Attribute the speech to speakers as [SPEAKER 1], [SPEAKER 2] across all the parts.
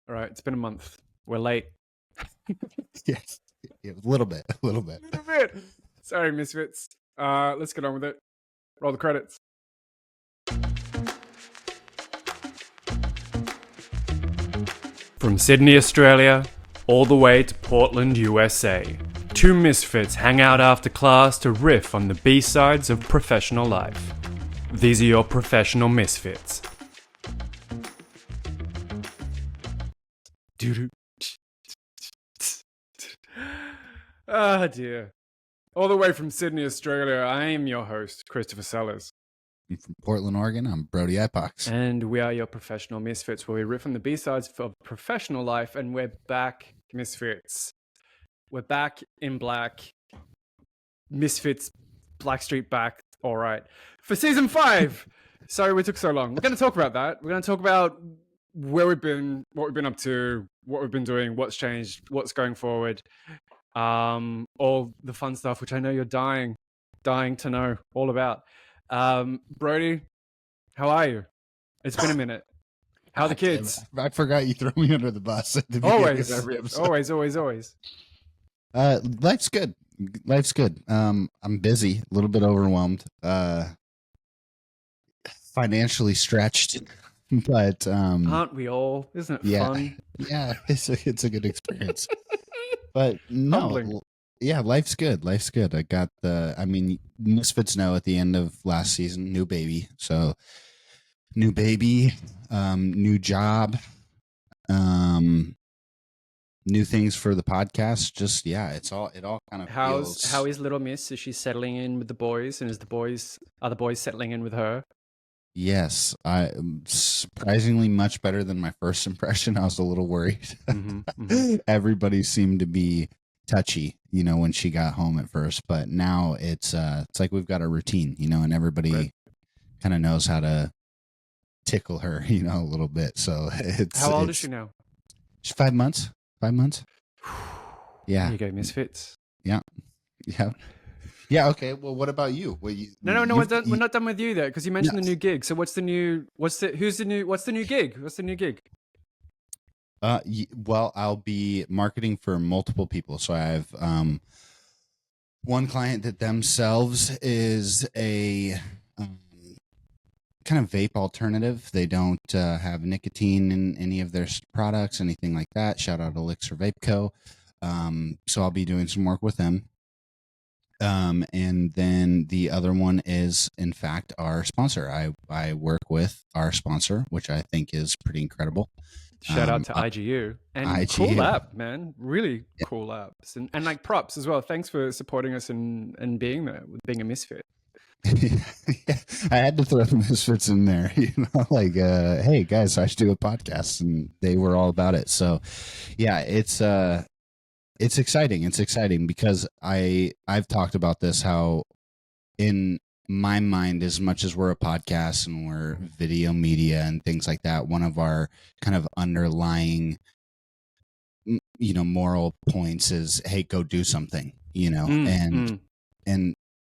[SPEAKER 1] All right, it's been a month. We're late.
[SPEAKER 2] Yes, yeah, a little bit.
[SPEAKER 1] A little bit. Sorry, Misfits. Let's get on with it. Roll the credits. From Sydney, Australia, all the way to Portland, USA, two misfits hang out after class to riff on the B-sides of professional life. These are your professional misfits. Ah, dear. All the way from Sydney, Australia, I am your host, Christopher Sellers.
[SPEAKER 2] From Portland, Oregon, I'm Broedy Ipox.
[SPEAKER 1] And we are your professional misfits, where we riff on the B-sides of professional life, and we're back, misfits. We're back in black. Misfits, Blackstreet back, all right. For season 5. Sorry we took so long. We're going to talk about that. We're going to talk about where we've been, what we've been up to, what we've been doing, what's changed, what's going forward. All the fun stuff, which I know you're dying to know all about. Broedy, how are you? It's been a minute. How are the kids?
[SPEAKER 2] I forgot you threw me under the bus at the beginning of every episode.
[SPEAKER 1] Always.
[SPEAKER 2] Life's good. I'm busy, a little bit overwhelmed, financially stretched, but
[SPEAKER 1] aren't we all? Isn't it fun?
[SPEAKER 2] Yeah, it's a good experience. But no,
[SPEAKER 1] Humbling.
[SPEAKER 2] Yeah, life's good. I got Misfits know at the end of last season, new baby. So new baby, new job, new things for the podcast. Just, it all kind of feels...
[SPEAKER 1] How is little Miss? Is she settling in with the boys? And are the boys settling in with her?
[SPEAKER 2] Yes, surprisingly much better than my first impression. I was a little worried. Everybody seemed to be touchy, when she got home at first, but now it's like we've got a routine, and everybody kind of knows how to tickle her, a little bit. So
[SPEAKER 1] how old is she now?
[SPEAKER 2] She's 5 months. 5 months. Yeah.
[SPEAKER 1] There you go, Misfits.
[SPEAKER 2] Yeah. Okay. Well, what about you?
[SPEAKER 1] No. We're not done with you there, because you mentioned the new gig. So what's the new gig?
[SPEAKER 2] Well, I'll be marketing for multiple people. So I have one client that themselves is a kind of vape alternative. They don't have nicotine in any of their products, anything like that. Shout out Elixir Vape Co. So I'll be doing some work with them. And then the other one is, in fact, our sponsor. I work with our sponsor, which I think is pretty incredible.
[SPEAKER 1] Shout out to IGU. And IGU. Cool app, man. Really cool apps. And like props as well. Thanks for supporting us and being there, with being a misfit.
[SPEAKER 2] I had to throw the Misfits in there, hey guys, I should do a podcast, and they were all about it. So it's exciting. It's exciting because I've talked about this, how in my mind, as much as we're a podcast and we're video media and things like that, one of our kind of underlying, moral points is, hey, go do something, and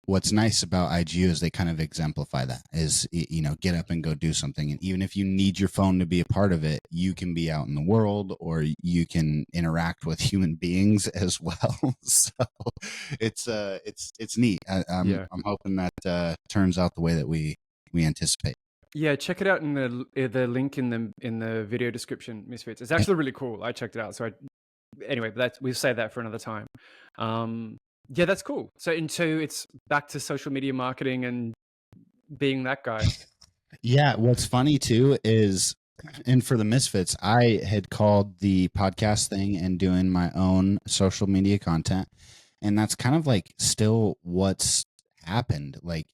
[SPEAKER 2] what's nice about IGU is they kind of exemplify that, is, get up and go do something. And even if you need your phone to be a part of it, you can be out in the world, or you can interact with human beings as well. So it's neat. I'm hoping that turns out the way that we anticipate.
[SPEAKER 1] Yeah, check it out in the link in the video description, Misfits. It's actually really cool. I checked it out. So anyway, we'll save that for another time. Yeah, that's cool. So it's back to social media marketing and being that guy.
[SPEAKER 2] Yeah, what's funny too is, and for the Misfits, I had called the podcast thing and doing my own social media content, and that's kind of like still what's happened. Like,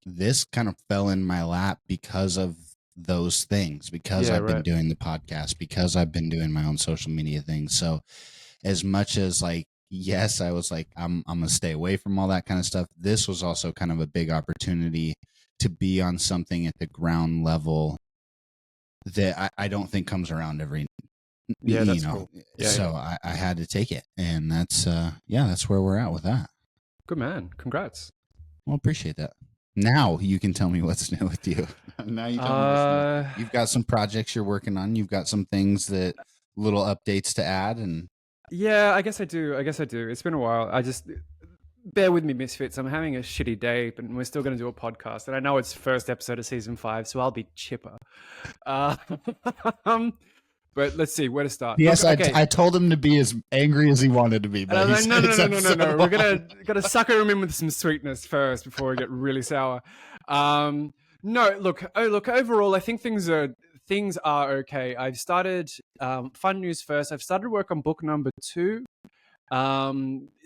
[SPEAKER 2] this kind of fell in my lap because of those things, because I've been doing the podcast, because I've been doing my own social media things. So as much as yes, I was like, I'm gonna stay away from all that kind of stuff, this was also kind of a big opportunity to be on something at the ground level that I don't think comes around every
[SPEAKER 1] cool.
[SPEAKER 2] I had to take it, and that's where we're at with that.
[SPEAKER 1] Good man. Congrats.
[SPEAKER 2] Well, appreciate that. Now you can tell me what's new with you. Now you tell me what's new. You've got some projects you're working on. You've got some things that little updates to add? And
[SPEAKER 1] Yeah, I guess I do. It's been a while. I just bear with me, Misfits. I'm having a shitty day, but we're still going to do a podcast. And I know it's first episode of season 5, so I'll be chipper. Uh, but let's see where to start.
[SPEAKER 2] yes,
[SPEAKER 1] Look, okay.
[SPEAKER 2] I told him to be as angry as he wanted to be,
[SPEAKER 1] And
[SPEAKER 2] but
[SPEAKER 1] I'm
[SPEAKER 2] he
[SPEAKER 1] like,
[SPEAKER 2] said
[SPEAKER 1] no.
[SPEAKER 2] it's
[SPEAKER 1] We're
[SPEAKER 2] long.
[SPEAKER 1] gonna sucker him in with some sweetness first before we get really sour. No, look. Overall, I think things are okay. I've started fun news first. I've started work on book number 2.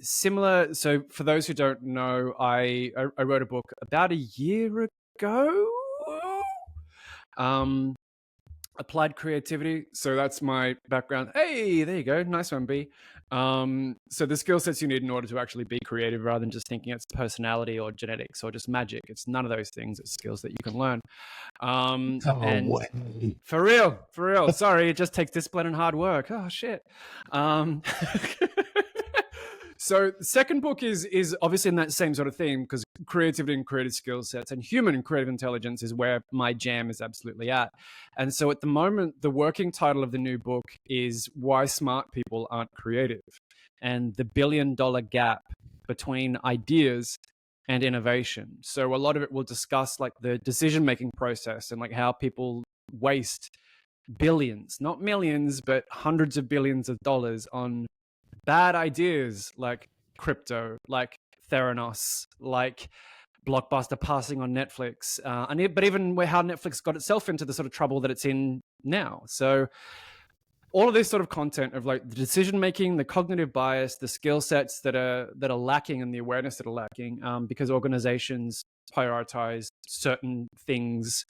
[SPEAKER 1] Similar. So for those who don't know, I wrote a book about a year ago. Applied creativity. So that's my background. Hey, there you go. Nice one, B. So the skill sets you need in order to actually be creative, rather than just thinking it's personality or genetics or just magic. It's none of those things. It's skills that you can learn. And
[SPEAKER 2] Way.
[SPEAKER 1] for real. Sorry, it just takes discipline and hard work. Oh shit. So the second book is obviously in that same sort of theme, because creativity and creative skill sets and human and creative intelligence is where my jam is absolutely at. And so at the moment, the working title of the new book is Why Smart People Aren't Creative, and the $1 billion gap between ideas and innovation. So a lot of it will discuss like the decision-making process and like how people waste billions, not millions, but hundreds of billions of dollars on bad ideas like crypto, like Theranos, like Blockbuster passing on Netflix, but even how Netflix got itself into the sort of trouble that it's in now. So all of this sort of content of like the decision making, the cognitive bias, the skill sets that are lacking, and the awareness that are lacking, because organizations prioritize certain things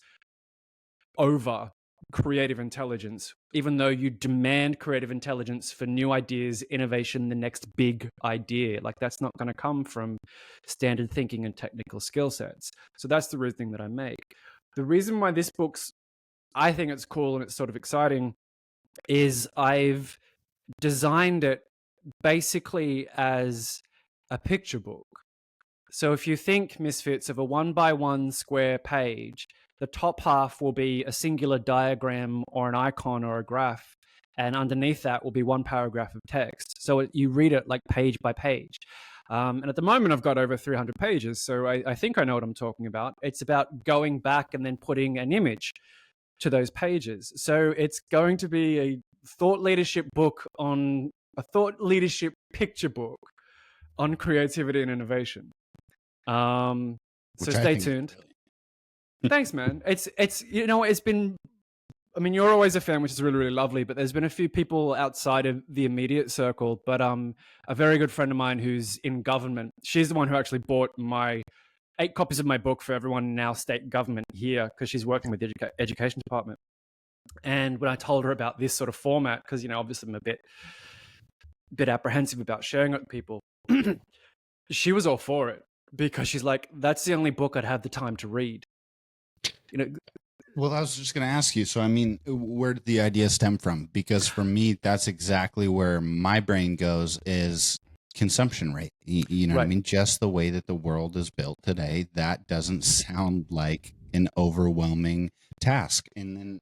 [SPEAKER 1] over creative intelligence, even though you demand creative intelligence for new ideas, innovation, the next big idea. Like that's not going to come from standard thinking and technical skill sets. So that's the reasoning that I make. The reason why this book's, I think it's cool and it's sort of exciting, is I've designed it basically as a picture book. So if you think, Misfits, of a 1x1 square page, the top half will be a singular diagram or an icon or a graph, and underneath that will be one paragraph of text. So you read it like page by page. And at the moment, I've got over 300 pages, so I think I know what I'm talking about. It's about going back and then putting an image to those pages. So it's going to be a thought leadership picture book on creativity and innovation. So stay tuned. Thanks, man. It's it's been, I mean, you're always a fan, which is really, really lovely, but there's been a few people outside of the immediate circle. But a very good friend of mine who's in government, she's the one who actually bought my 8 copies of my book for everyone in our state government here, because she's working with the education department. And when I told her about this sort of format, because obviously I'm a bit apprehensive about sharing it with people, she was all for it, because she's like, that's the only book I'd have the time to read.
[SPEAKER 2] Well, I was just going to ask you. So, I mean, where did the idea stem from? Because for me, that's exactly where my brain goes, is consumption rate. You know what I mean? Just the way that the world is built today, that doesn't sound like an overwhelming task. And then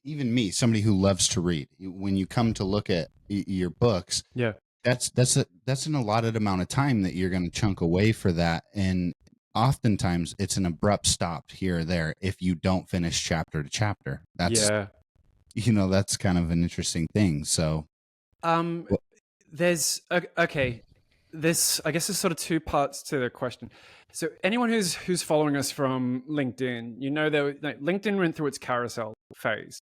[SPEAKER 2] even me, somebody who loves to read, when you come to look at your books, that's an allotted amount of time that you're going to chunk away for that. And oftentimes it's an abrupt stop here or there if you don't finish chapter to chapter. That's that's kind of an interesting thing. So
[SPEAKER 1] there's okay, this, I guess, there's sort of 2 parts to the question. So anyone who's following us from LinkedIn, that LinkedIn went through its carousel phase,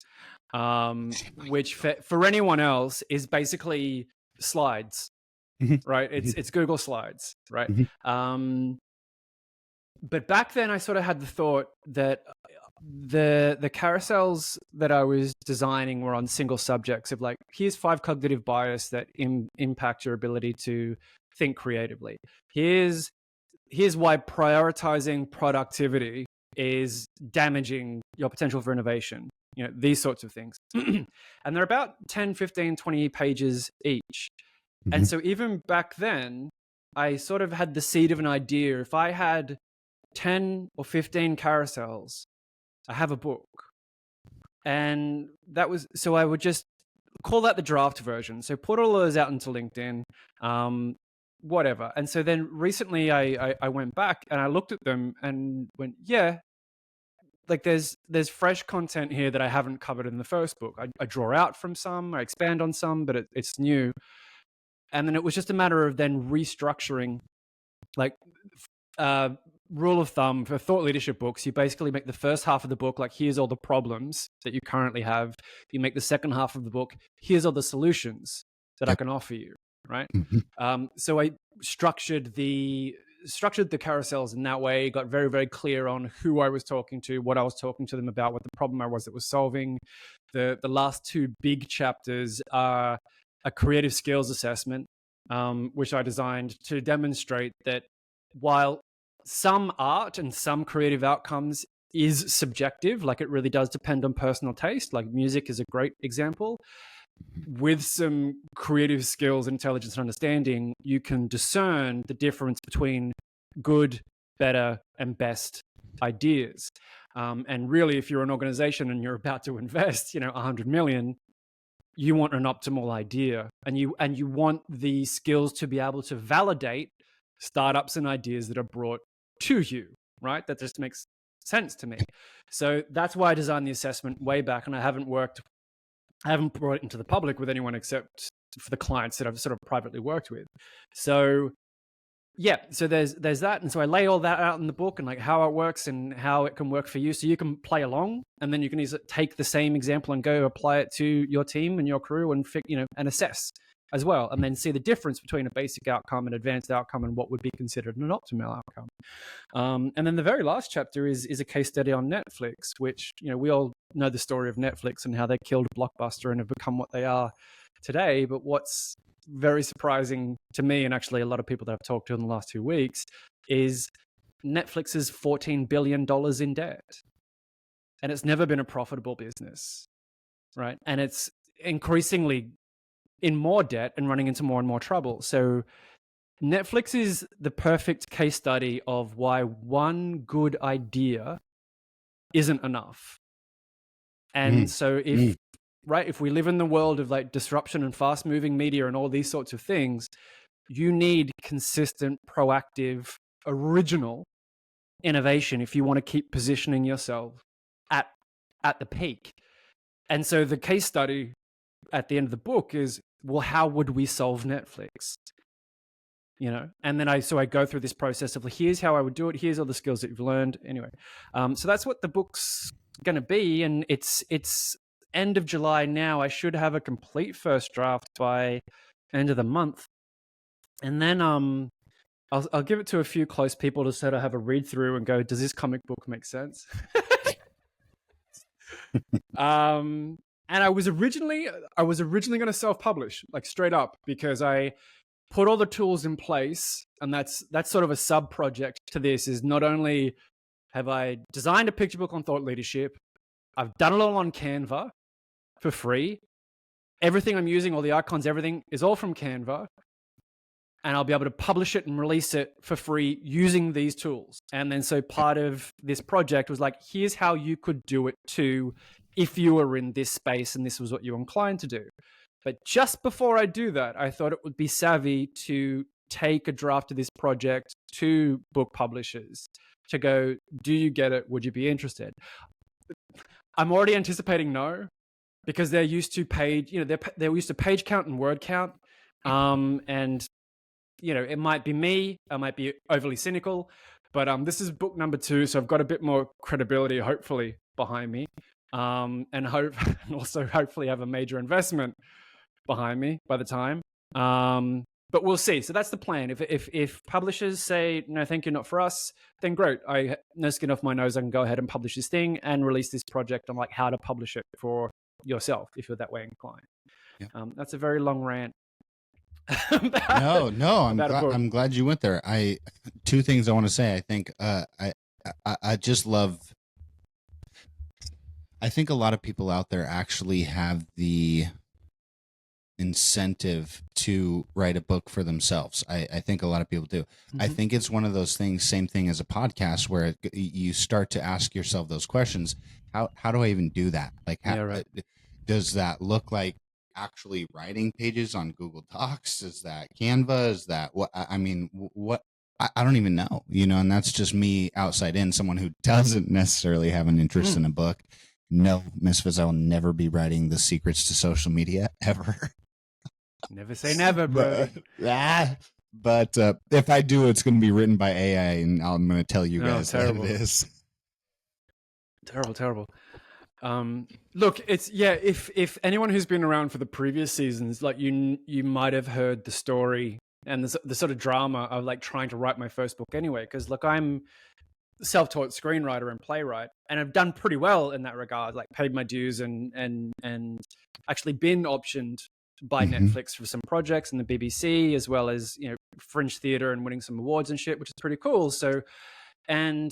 [SPEAKER 1] which for anyone else is basically slides, right? It's Google Slides, right? But back then I sort of had the thought that the carousels that I was designing were on single subjects of like, here's 5 cognitive bias that impact your ability to think creatively. Here's why prioritizing productivity is damaging your potential for innovation. These sorts of things. And they're about 10, 15, 20 pages each. And so even back then, I sort of had the seed of an idea. If I had 10 or 15 carousels, I have a book. And that was, so I would just call that the draft version. So put all those out into LinkedIn, whatever. And so then recently I went back and I looked at them and went, yeah, like there's fresh content here that I haven't covered in the first book. I draw out from some, I expand on some, but it's new. And then it was just a matter of then restructuring, like rule of thumb for thought leadership books. You basically make the first half of the book like, here's all the problems that you currently have. You make the second half of the book, here's all the solutions that I can offer you, right? So I structured the carousels in that way, got very, very clear on who I was talking to, what I was talking to them about, what the problem I was that was solving. The last two big chapters are a creative skills assessment, which I designed to demonstrate that while some art and some creative outcomes is subjective, like it really does depend on personal taste, like music is a great example, with some creative skills, intelligence, and understanding, you can discern the difference between good, better, and best ideas. And really, if you're an organization and you're about to invest, 100 million, you want an optimal idea, and you want the skills to be able to validate startups and ideas that are brought to you, right? That just makes sense to me. So that's why I designed the assessment way back, and I haven't brought it into the public with anyone except for the clients that I've sort of privately worked with. So yeah, so there's that. And so I lay all that out in the book and like how it works and how it can work for you. So you can play along, and then you can take the same example and go apply it to your team and your crew and and assess as well, and then see the difference between a basic outcome and advanced outcome and what would be considered an optimal outcome. And then the very last chapter is a case study on Netflix, which, we all know the story of Netflix and how they killed Blockbuster and have become what they are today. But what's very surprising to me, and actually a lot of people that I've talked to in the last 2 weeks, is Netflix is $14 billion in debt. And it's never been a profitable business, right? And it's increasingly in more debt and running into more and more trouble. So Netflix is the perfect case study of why one good idea isn't enough. And so if we live in the world of like disruption and fast moving media and all these sorts of things, you need consistent, proactive, original innovation if you want to keep positioning yourself at the peak. And so the case study at the end of the book is, well, how would we solve Netflix? And then I go through this process of, here's how I would do it. Here's all the skills that you've learned. Anyway, so that's what the book's going to be. And it's end of July now. I should have a complete first draft by end of the month. And then I'll give it to a few close people to sort of have a read through and go, does this comic book make sense? And I was originally going to self-publish, like straight up, because I put all the tools in place, and that's sort of a sub-project to this. Is not only have I designed a picture book on thought leadership, I've done it all on Canva for free. Everything I'm using, all the icons, everything is all from Canva. And I'll be able to publish it and release it for free using these tools. And then so part of this project was like, here's how you could do it too if you were in this space and this was what you're inclined to do. But just before I do that, I thought it would be savvy to take a draft of this project to book publishers to go, do you get it? Would you be interested? I'm already anticipating no, because they're used to page, they're used to page count and word count. And it might be me, I might be overly cynical, but this is book number 2, so I've got a bit more credibility, hopefully, behind me, and also hopefully have a major investment behind me by the time. But we'll see. So that's the plan. If publishers say no, thank you, not for us, then great. No skin off my nose. I can go ahead and publish this thing and release this project on like how to publish it for yourself if you're that way inclined. Yeah. That's a very long rant.
[SPEAKER 2] I'm glad you went there. 2 things I want to say. I think I just love. I think a lot of people out there actually have the incentive to write a book for themselves. I think a lot of people do. I think it's one of those things, same thing as a podcast, where you start to ask yourself those questions. How do I even do that? Like,
[SPEAKER 1] Yeah, right.
[SPEAKER 2] does that look like actually writing pages on Google Docs? Is that Canva? Is that what? I mean, what? I don't even know, and that's just me outside in, someone who doesn't necessarily have an interest in a book. No, Misfits, I will never be writing the secrets to social media ever.
[SPEAKER 1] Never say never, Broedy.
[SPEAKER 2] But if I do, it's going to be written by AI, and I'm going to tell you guys that it is.
[SPEAKER 1] Terrible. Look, it's if anyone who's been around for the previous seasons, like you might have heard the story and the sort of drama of like trying to write my first book anyway, because look, I'm self-taught screenwriter and playwright, and I've done pretty well in that regard, like paid my dues and actually been optioned by Netflix for some projects and the BBC, as well as Fringe theater, and winning some awards and shit, which is pretty cool. So, and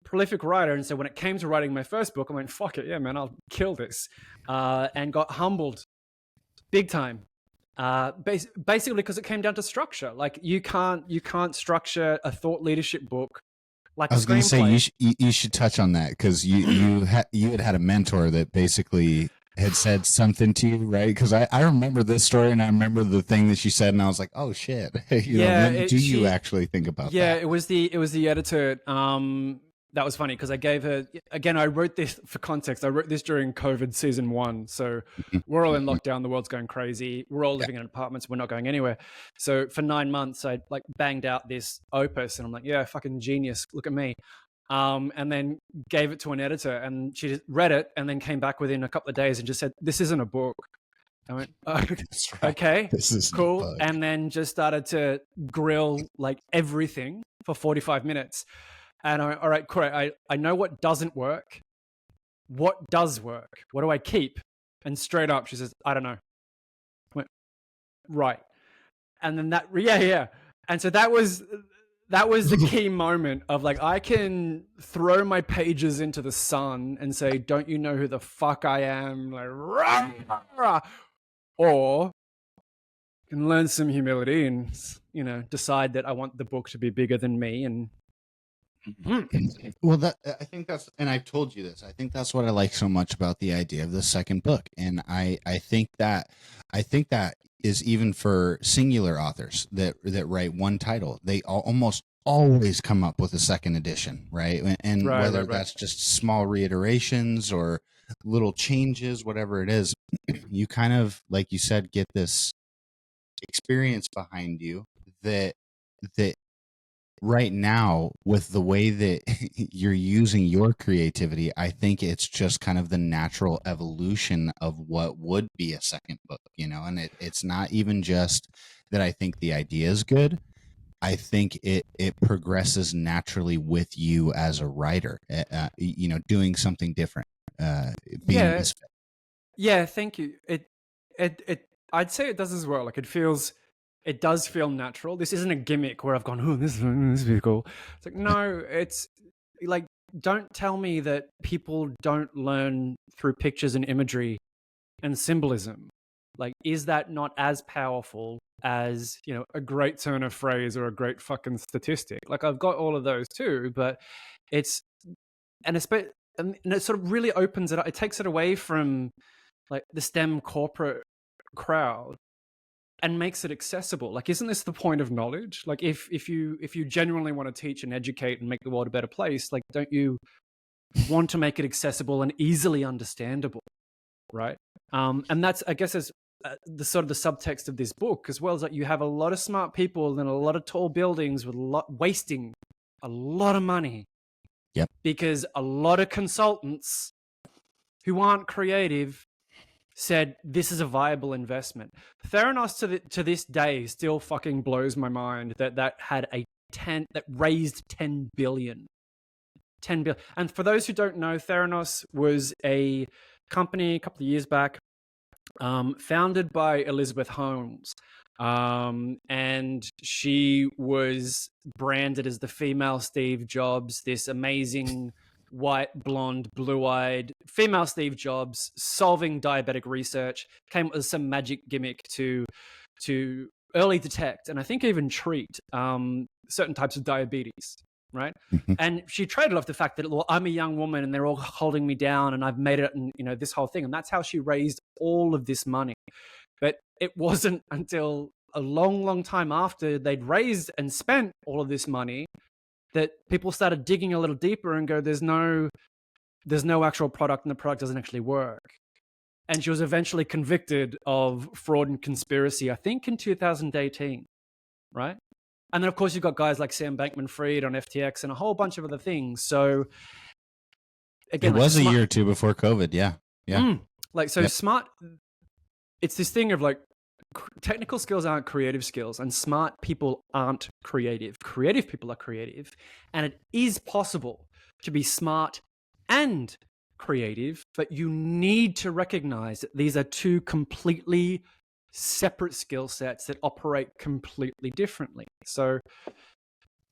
[SPEAKER 1] prolific writer. And so when it came to writing my first book, I went, fuck it, yeah, man, I'll kill this, and got humbled big time. Basically because it came down to structure. Like you can't structure a thought leadership book like
[SPEAKER 2] I was going to say
[SPEAKER 1] screenplay.
[SPEAKER 2] you should touch on that, because you had a mentor that basically had said something to you, right? Because I remember this story, and I remember the thing that she said, and I was like, oh shit, you actually think about that?
[SPEAKER 1] It was the editor. That was funny because I gave her, again, I wrote this for context. I wrote this during COVID season 1. So we're all in lockdown. The world's going crazy. We're all living in apartments. We're not going anywhere. So for 9 months, I like banged out this opus, and I'm like, yeah, fucking genius. Look at me. And then gave it to an editor, and she just read it and then came back within a couple of days and just said, this isn't a book. I went, oh, okay,
[SPEAKER 2] This is
[SPEAKER 1] cool. And then just started to grill like everything for 45 minutes. And all right, great. I know what doesn't work. What does work? What do I keep? And straight up, she says, I don't know. I went, right. And then yeah. And so that was the key moment of like, I can throw my pages into the sun and say, don't you know who the fuck I am? Like, rah, rah. Or can learn some humility and, decide that I want the book to be bigger than me. And
[SPEAKER 2] well, I think that's, and I've told you this, I think that's what I like so much about the idea of the second book. And I think that is even for singular authors that write one title, they almost always come up with a second edition, right? And whether that's just small reiterations or little changes, whatever it is, you kind of, like you said, get this experience behind you that right now, with the way that you're using your creativity, I think it's just kind of the natural evolution of what would be a second book, and it's not even just that I think the idea is good. I think it progresses naturally with you as a writer, doing something different, being a misfit.
[SPEAKER 1] Yeah, thank you. It I'd say it does as well. Like it does feel natural. This isn't a gimmick where I've gone, oh, this is pretty cool. It's like, no, it's like, don't tell me that people don't learn through pictures and imagery and symbolism. Like, is that not as powerful as, a great turn of phrase or a great fucking statistic? Like, I've got all of those too, but it's, and it sort of really opens it up. It takes it away from like the STEM corporate crowd and makes it accessible. Like, isn't this the point of knowledge? Like, if you genuinely want to teach and educate and make the world a better place, like, don't you want to make it accessible and easily understandable, right? And that's, I guess, is the sort of the subtext of this book, as well as that you have a lot of smart people and a lot of tall buildings with wasting a lot of money.
[SPEAKER 2] Yep.
[SPEAKER 1] Because a lot of consultants who aren't creative said this is a viable investment. Theranos to this day still fucking blows my mind that had that raised 10 billion. 10 billion. And for those who don't know, Theranos was a company a couple of years back, founded by Elizabeth Holmes. And she was branded as the female Steve Jobs, this amazing white, blonde, blue-eyed, female Steve Jobs solving diabetic research, came up with some magic gimmick to early detect and I think even treat certain types of diabetes, right?
[SPEAKER 2] Mhm.
[SPEAKER 1] And she traded off the fact that, well, I'm a young woman and they're all holding me down and I've made it, and this whole thing, and that's how she raised all of this money. But it wasn't until a long, long time after they'd raised and spent all of this money that people started digging a little deeper and go, there's no actual product and the product doesn't actually work. And she was eventually convicted of fraud and conspiracy, I think in 2018, right? And then, of course, you've got guys like Sam Bankman-Fried on FTX and a whole bunch of other things. So, again,
[SPEAKER 2] It was a year or two before COVID. Yeah. Yeah.
[SPEAKER 1] Smart, it's this thing of like, technical skills aren't creative skills, and smart people aren't creative. Creative people are creative. And it is possible to be smart and creative, but you need to recognize that these are two completely separate skill sets that operate completely differently. So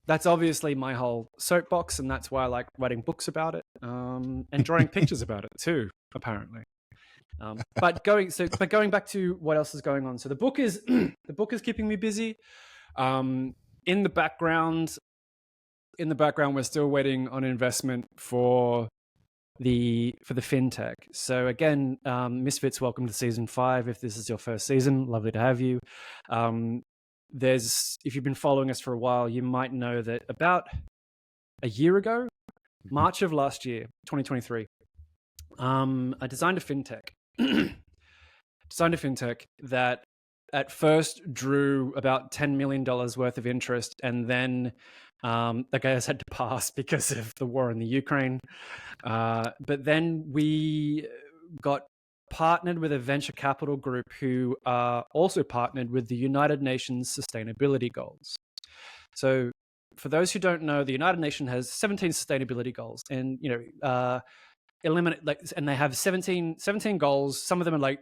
[SPEAKER 1] that's obviously my whole soapbox, and that's why I like writing books about it, and drawing pictures about it too, apparently. But going back to what else is going on. So the book is keeping me busy. In the background, we're still waiting on investment for the FinTech. So again, Misfits, welcome to season 5. If this is your first season, lovely to have you. If you've been following us for a while, you might know that about a year ago, March of last year, 2023, I designed a FinTech. That at first drew about $10 million worth of interest, and then the guys had to pass because of the war in the Ukraine. But then we got partnered with a venture capital group who are also partnered with the United Nations Sustainability Goals. So for those who don't know, the United Nations has 17 sustainability goals, and eliminate, and they have 17 goals. Some of them are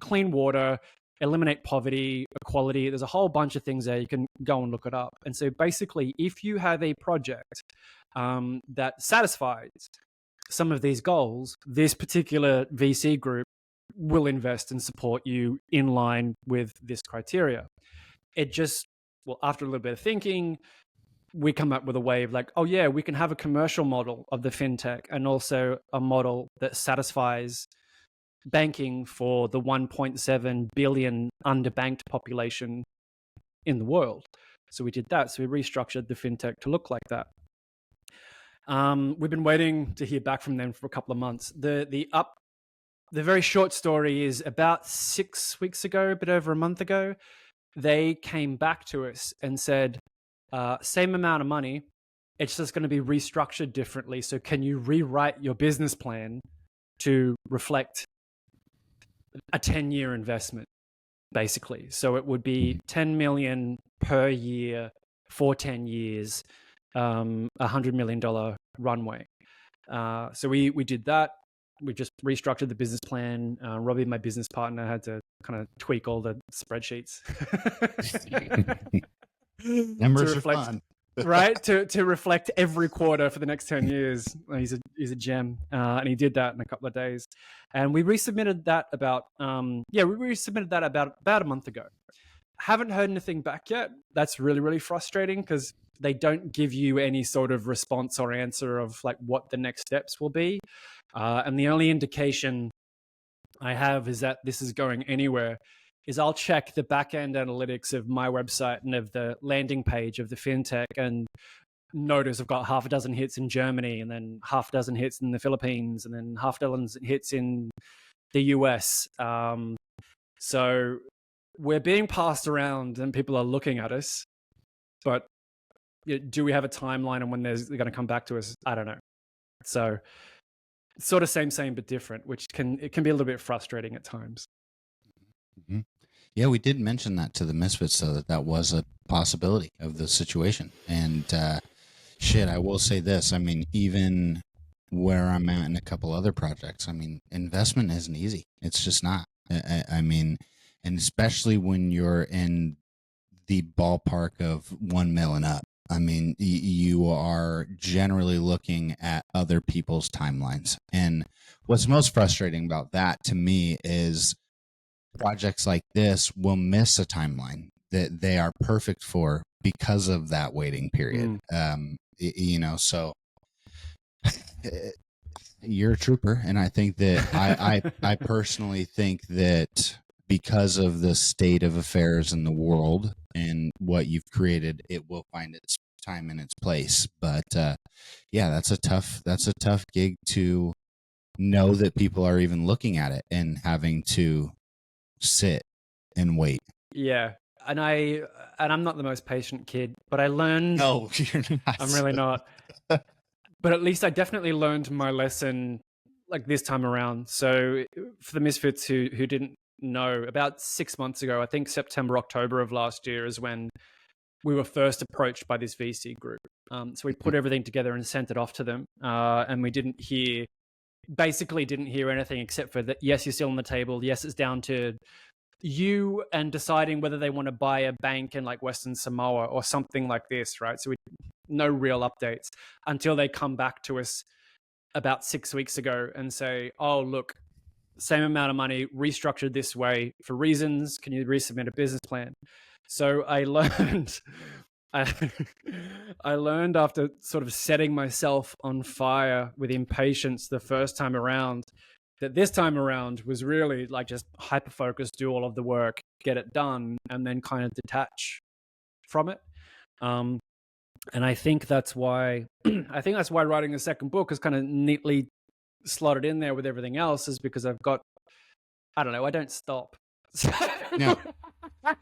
[SPEAKER 1] clean water, eliminate poverty, equality. There's a whole bunch of things there. You can go and look it up. And so basically, if you have a project that satisfies some of these goals, this particular VC group will invest and support you in line with this criteria. After a little bit of thinking, we come up with a way of like, oh yeah, we can have a commercial model of the FinTech and also a model that satisfies banking for the 1.7 billion underbanked population in the world. So we did that. So we restructured the FinTech to look like that. We've been waiting to hear back from them for a couple of months. The very short story is about 6 weeks ago, a bit over a month ago, they came back to us and said, same amount of money, it's just going to be restructured differently. So can you rewrite your business plan to reflect a 10-year investment, basically? So it would be 10 million per year for 10 years, $100 million runway. So we did that. We just restructured the business plan. Robbie, my business partner, had to kind of tweak all the spreadsheets.
[SPEAKER 2] Numbers are fun.
[SPEAKER 1] Right, to reflect every quarter for the next 10 years. He's a gem, and he did that in a couple of days. And we resubmitted that about a month ago. Haven't heard anything back yet. That's really, really frustrating because they don't give you any sort of response or answer of like what the next steps will be. And the only indication I have is that this is going anywhere is I'll check the back-end analytics of my website and of the landing page of the FinTech and notice I've got half a dozen hits in Germany and then half a dozen hits in the Philippines and then half a dozen hits in the US. So we're being passed around and people are looking at us, but do we have a timeline on when they're going to come back to us? I don't know. So sort of same, but different, which can be a little bit frustrating at times.
[SPEAKER 2] Mm-hmm. Yeah, we did mention that to the Misfits, so that was a possibility of the situation. And I will say this. I mean, even where I'm at in a couple other projects, I mean, investment isn't easy. It's just not. I mean, and especially when you're in the ballpark of 1 mil and up. I mean, you are generally looking at other people's timelines. And what's most frustrating about that to me is projects like this will miss a timeline that they are perfect for because of that waiting period. So you're a trooper, and I think that I personally think that because of the state of affairs in the world and what you've created, it will find its time and its place. But yeah, that's a tough gig to know that people are even looking at it and having to sit and wait.
[SPEAKER 1] Yeah. And I'm not the most patient kid, but I learned.
[SPEAKER 2] No, you're not.
[SPEAKER 1] I'm really not. But at least I definitely learned my lesson like this time around. So for the Misfits who didn't know, about 6 months ago, I think September, October of last year is when we were first approached by this VC group. So we put everything together and sent it off to them. And we basically didn't hear anything except for that, yes, you're still on the table. Yes, it's down to you and deciding whether they want to buy a bank in like Western Samoa or something like this, right? So no real updates until they come back to us about 6 weeks ago and say, oh, look, same amount of money, restructured this way for reasons. Can you resubmit a business plan? So I learned, I learned after sort of setting myself on fire with impatience the first time around, that this time around was really like just hyper focus, do all of the work, get it done, and then kind of detach from it. And I think that's why writing a second book is kind of neatly slotted in there with everything else, is because I don't stop.
[SPEAKER 2] Yeah.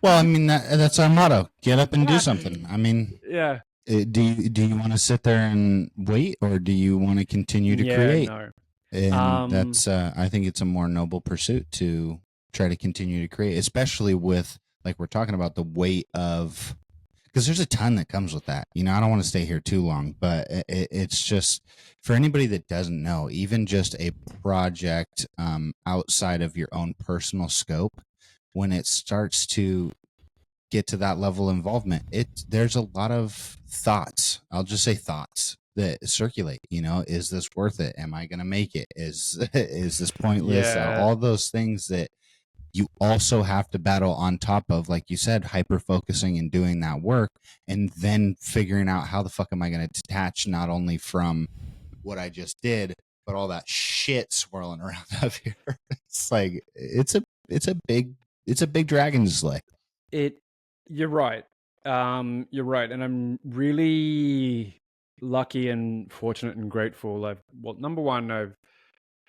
[SPEAKER 2] Well, I mean, that's our motto: get up and do something. I mean,
[SPEAKER 1] yeah.
[SPEAKER 2] Do you want to sit there and wait, or do you want to continue to create?
[SPEAKER 1] No.
[SPEAKER 2] And that's I think it's a more noble pursuit to try to continue to create, especially with, like we're talking about, the weight of, because there's a ton that comes with that. I don't want to stay here too long, but it's just for anybody that doesn't know, even just a project outside of your own personal scope, when it starts to get to that level of involvement, there's a lot of thoughts. I'll just say thoughts that circulate. Is this worth it? Am I going to make it? Is this pointless?
[SPEAKER 1] Yeah.
[SPEAKER 2] All those things that you also have to battle on top of, like you said, hyper focusing and doing that work, and then figuring out how the fuck am I going to detach not only from what I just did, but all that shit swirling around up here. It's like it's a big dragon to slay.
[SPEAKER 1] You're right. You're right, and I'm really lucky and fortunate and grateful. Number one, I've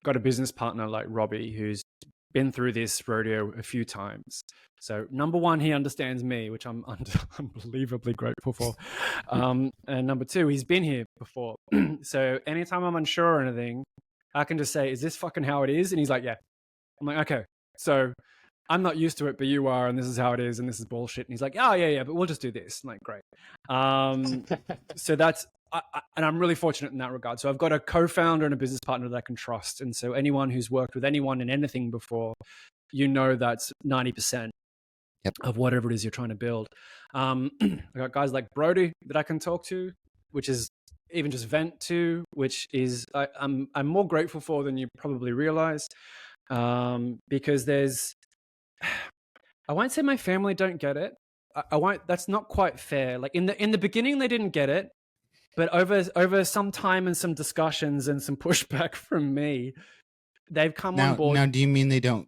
[SPEAKER 1] got a business partner like Robbie who's been through this rodeo a few times. So number one, he understands me, which I'm unbelievably grateful for. And number two, he's been here before. So anytime I'm unsure or anything, I can just say, is this fucking how it is? And he's like, yeah. I'm like, okay. So I'm not used to it, but you are, and this is how it is, and this is bullshit. And he's like, oh, yeah, but we'll just do this. I'm like, great. So that's, and I'm really fortunate in that regard. So I've got a co-founder and a business partner that I can trust. And so anyone who's worked with anyone in anything before, that's 90% of whatever it is you're trying to build. I got guys like Broedy that I can talk to, which is even just vent to, which is I'm more grateful for than you probably realize, because I won't say my family don't get it. I won't. That's not quite fair. Like in the beginning, they didn't get it, but over some time and some discussions and some pushback from me, they've come on board.
[SPEAKER 2] Now, do you mean they don't?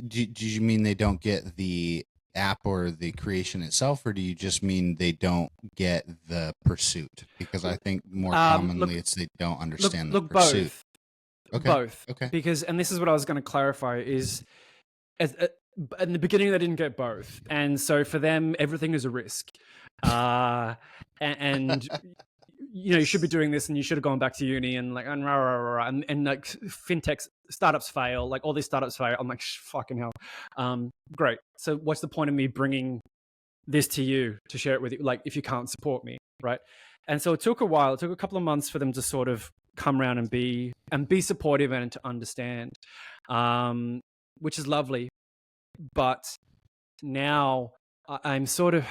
[SPEAKER 2] Do you mean they don't get the app or the creation itself, or do you just mean they don't get the pursuit? Because I think more commonly it's they don't understand the pursuit.
[SPEAKER 1] Both. Okay. Because, and this is what I was going to clarify, is in the beginning they didn't get both, and so for them everything is a risk, and you should be doing this, and you should have gone back to uni, and like and like FinTech startups fail, like all these startups fail. I'm like, fucking hell. Great. So what's the point of me bringing this to you to share it with you, like if you can't support me, right? And so it took a while. It took a couple of months for them to sort of come around and be supportive and to understand, which is lovely. But now I'm sort of,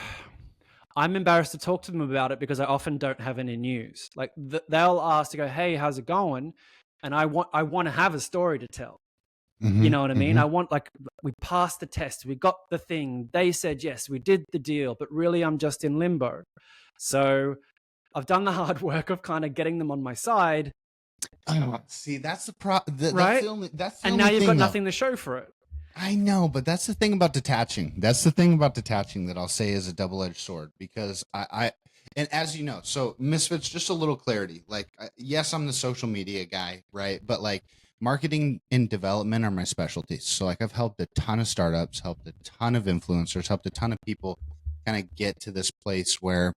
[SPEAKER 1] I'm embarrassed to talk to them about it because I often don't have any news. Like they'll ask to go, "Hey, how's it going?" And I want to have a story to tell. You know what I mean? I want, like, we passed the test, we got the thing, they said yes, we did the deal, but really I'm just in limbo. So I've done the hard work of kind of getting them on my side.
[SPEAKER 2] See, that's the problem.
[SPEAKER 1] Right?
[SPEAKER 2] That's the
[SPEAKER 1] And
[SPEAKER 2] only
[SPEAKER 1] now you've
[SPEAKER 2] thing,
[SPEAKER 1] got
[SPEAKER 2] though.
[SPEAKER 1] nothing to show for it.
[SPEAKER 2] I know, but that's the thing about detaching. That's the thing about detaching that I'll say is a double-edged sword, because and as you know, so Misfits, just a little clarity. Like, yes, I'm the social media guy, right? But like, marketing and development are my specialties. So like, I've helped a ton of startups, helped a ton of influencers, helped a ton of people kind of get to this place where,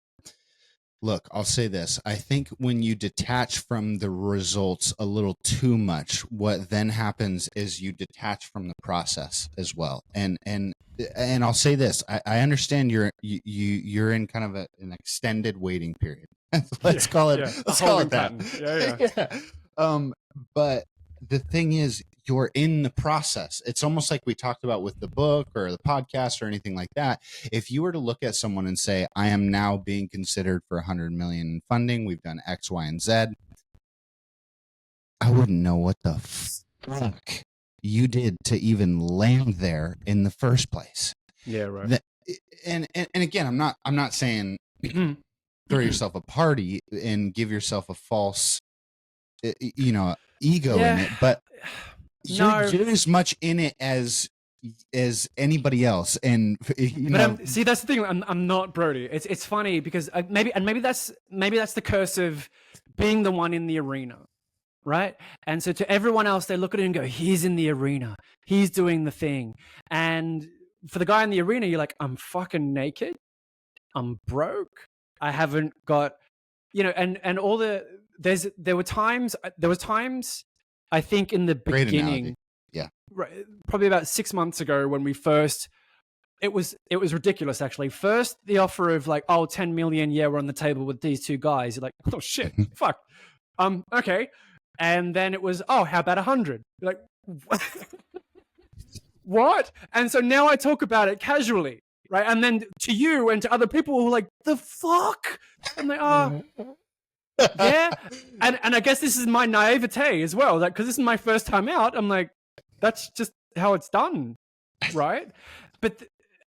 [SPEAKER 2] look, I'll say this. I think when you detach from the results a little too much, what then happens is you detach from the process as well. And I'll say this. I understand you're in kind of an extended waiting period. Let's call it that. Yeah. But the thing is, you're in the process. It's almost like we talked about with the book or the podcast or anything like that. If you were to look at someone and say, I am now being considered for 100 million in funding, we've done X, Y, and Z, I wouldn't know what the fuck you did to even land there in the first place.
[SPEAKER 1] Yeah, right.
[SPEAKER 2] And again, I'm not saying throw yourself a party and give yourself a false, ego in it, but you're as much in it as anybody else. And
[SPEAKER 1] see, that's the thing. I'm not Broedy. It's funny because maybe that's the curse of being the one in the arena, right? And so to everyone else, they look at it and go, he's in the arena, he's doing the thing. And for the guy in the arena, you're like, I'm fucking naked, I'm broke, I haven't got, and all there were times I think in the beginning,
[SPEAKER 2] yeah,
[SPEAKER 1] right, probably about 6 months ago when we first, it was ridiculous actually. First, the offer of like, 10 million, yeah, we're on the table with these two guys. You're like, oh shit, fuck. Okay. And then it was, how about 100? You're like, what? And so now I talk about it casually, right? And then to you and to other people who are like, the fuck? And they are, yeah. And I guess this is my naivete as well, like, because this is my first time out. I'm like, that's just how it's done, right? But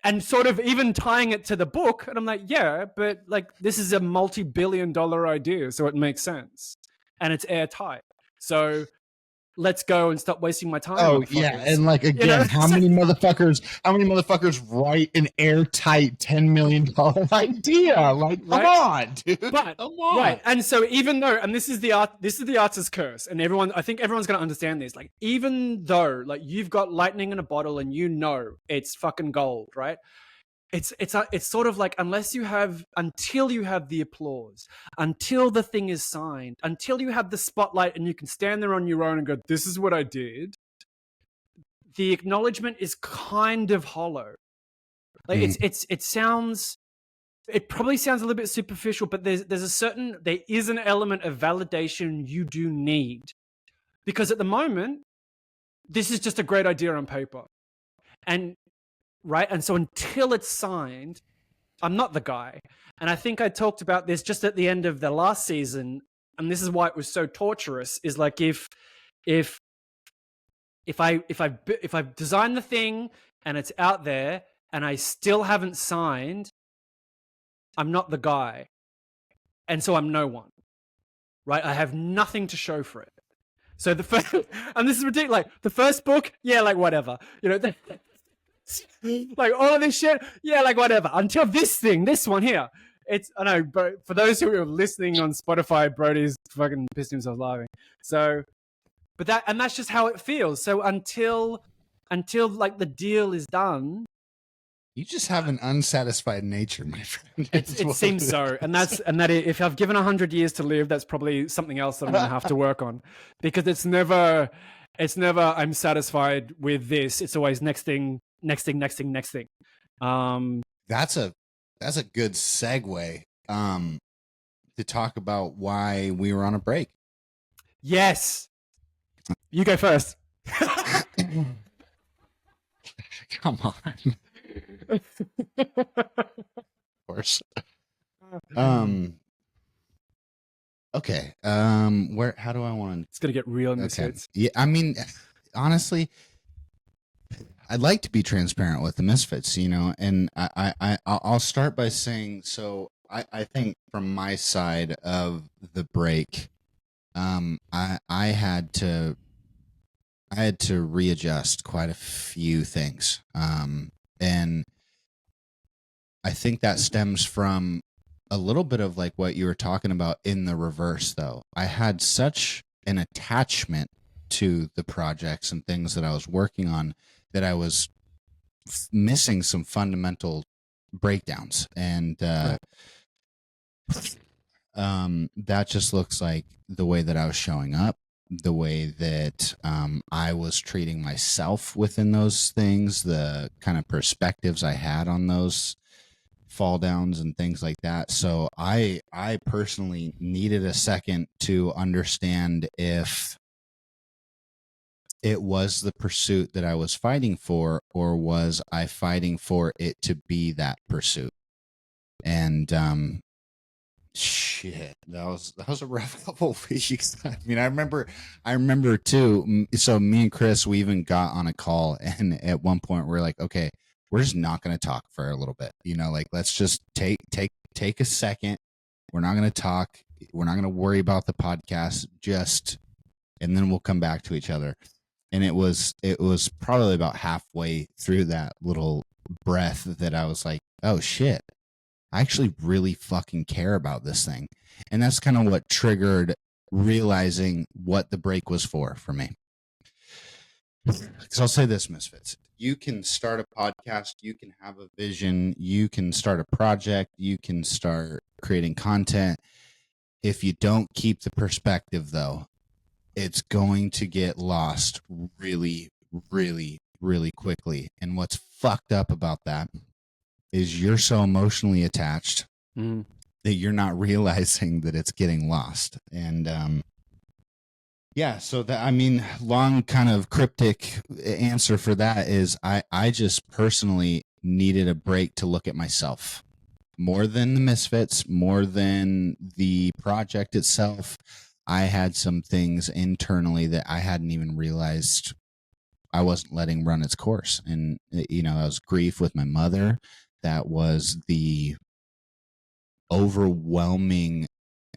[SPEAKER 1] and sort of even tying it to the book, and I'm like, yeah, but like, this is a multi-billion-dollar idea, so it makes sense, and it's airtight. So let's go and stop wasting my time.
[SPEAKER 2] Oh yeah, and like, again, how many motherfuckers write an airtight $10 million idea? Like, come on, dude.
[SPEAKER 1] But
[SPEAKER 2] come on.
[SPEAKER 1] Right. And so even though, and this is the artist's curse, and I think everyone's gonna understand this. Like, even though like you've got lightning in a bottle and it's fucking gold, right? It's sort of like, until you have the applause, until the thing is signed, until you have the spotlight and you can stand there on your own and go, this is what I did, the acknowledgement is kind of hollow. Like, it probably sounds a little bit superficial, but there is an element of validation you do need, because at the moment, this is just a great idea on paper. And right. And so until it's signed, I'm not the guy. And I think I talked about this just at the end of the last season. And this is why it was so torturous, is like, if I've designed the thing and it's out there and I still haven't signed, I'm not the guy. And so I'm no one, right? I have nothing to show for it. So the first, and this is ridiculous. Like, the first book, yeah, like whatever, like all of this shit, yeah, like whatever, until this one here. I know, but for those who are listening on Spotify, Brody's fucking pissed himself laughing. So, but that's just how it feels. So until like the deal is done,
[SPEAKER 2] you just have an unsatisfied nature, my friend.
[SPEAKER 1] It seems so, and if I've given 100 years to live, that's probably something else that I'm gonna have to work on, because it's never I'm satisfied with this. It's always next thing. That's
[SPEAKER 2] a good segue to talk about why we were on a break.
[SPEAKER 1] Yes, you go first.
[SPEAKER 2] Come on. Of course. Okay. How do I want
[SPEAKER 1] It's gonna get real,
[SPEAKER 2] to? Okay.
[SPEAKER 1] Misfits.
[SPEAKER 2] Yeah. I mean, honestly, I'd like to be transparent with the Misfits, and I'll start by saying, so I think from my side of the break, I had to readjust quite a few things, and I think that stems from a little bit of like what you were talking about in the reverse, though. I had such an attachment to the projects and things that I was working on that I was missing some fundamental breakdowns, and
[SPEAKER 1] Right.
[SPEAKER 2] that just looks like the way that I was showing up, the way that I was treating myself within those things, the kind of perspectives I had on those fall downs and things like that. So I personally needed a second to understand if it was the pursuit that I was fighting for, or was I fighting for it to be that pursuit. And shit, that was a rough couple of weeks. I mean, I remember too. So me and Chris, we even got on a call, and at one point we're like, okay, we're just not going to talk for a little bit. Like, let's just take a second. We're not going to talk. We're not going to worry about the podcast. And then we'll come back to each other. And it was probably about halfway through that little breath that I was like, oh shit, I actually really fucking care about this thing. And that's kind of what triggered realizing what the break was for me. Because I'll say this, Misfits. You can start a podcast, you can have a vision, you can start a project, you can start creating content. If you don't keep the perspective, though, it's going to get lost really, really, really quickly. And what's fucked up about that is you're so emotionally attached that you're not realizing that it's getting lost. And yeah, so long kind of cryptic answer for that is I just personally needed a break to look at myself more than the Misfits, more than the project itself. I had some things internally that I hadn't even realized I wasn't letting run its course. And, that was grief with my mother. That was the overwhelming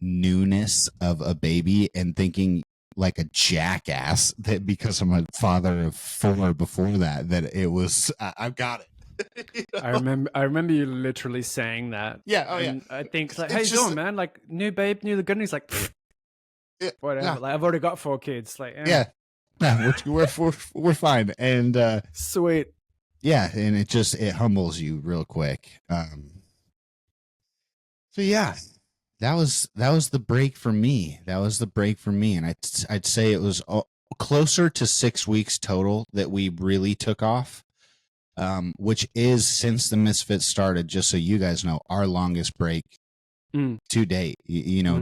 [SPEAKER 2] newness of a baby and thinking like a jackass that because I'm a father of 4 before that it was, I've got it.
[SPEAKER 1] I remember you literally saying that.
[SPEAKER 2] Yeah. Oh,
[SPEAKER 1] and
[SPEAKER 2] yeah.
[SPEAKER 1] I think like, hey, you doing, man? Like, new babe, new good. And he's like, whatever.
[SPEAKER 2] Yeah.
[SPEAKER 1] Like, I've already got 4 kids. Like,
[SPEAKER 2] yeah. No, we're fine. And
[SPEAKER 1] sweet.
[SPEAKER 2] Yeah, and it humbles you real quick. So yeah, that was the break for me. That was the break for me, and I'd say it was closer to 6 weeks total that we really took off. Which is, since the Misfits started, just so you guys know, our longest break to date.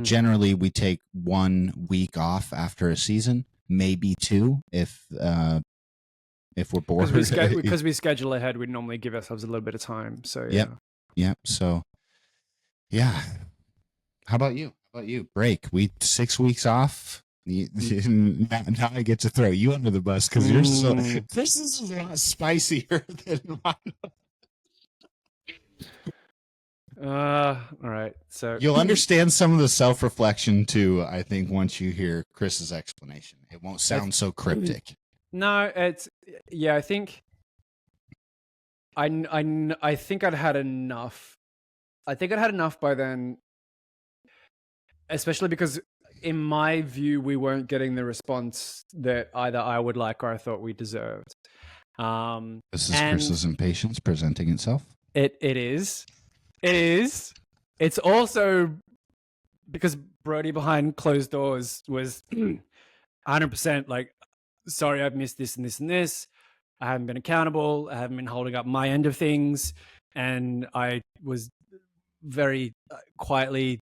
[SPEAKER 2] Generally we take 1 week off after a season, maybe 2 if we're bored.
[SPEAKER 1] Because we schedule ahead, we normally give ourselves a little bit of time. So yeah.
[SPEAKER 2] Yep. So yeah. How about you? Break. 6 weeks off. Now I get to throw you under the bus because you're so. This is a lot spicier than mine.
[SPEAKER 1] All right. So
[SPEAKER 2] you'll understand some of the self-reflection too, I think, once you hear Chris's explanation. It won't sound so cryptic.
[SPEAKER 1] No, I think I think I'd had enough. I think I'd had enough by then, especially because in my view, we weren't getting the response that either I would like or I thought we deserved.
[SPEAKER 2] This is Chris's impatience presenting itself.
[SPEAKER 1] It is. It's also because Broedy behind closed doors was 100% like, sorry, I've missed this and this and this. I haven't been accountable. I haven't been holding up my end of things. And I was very quietly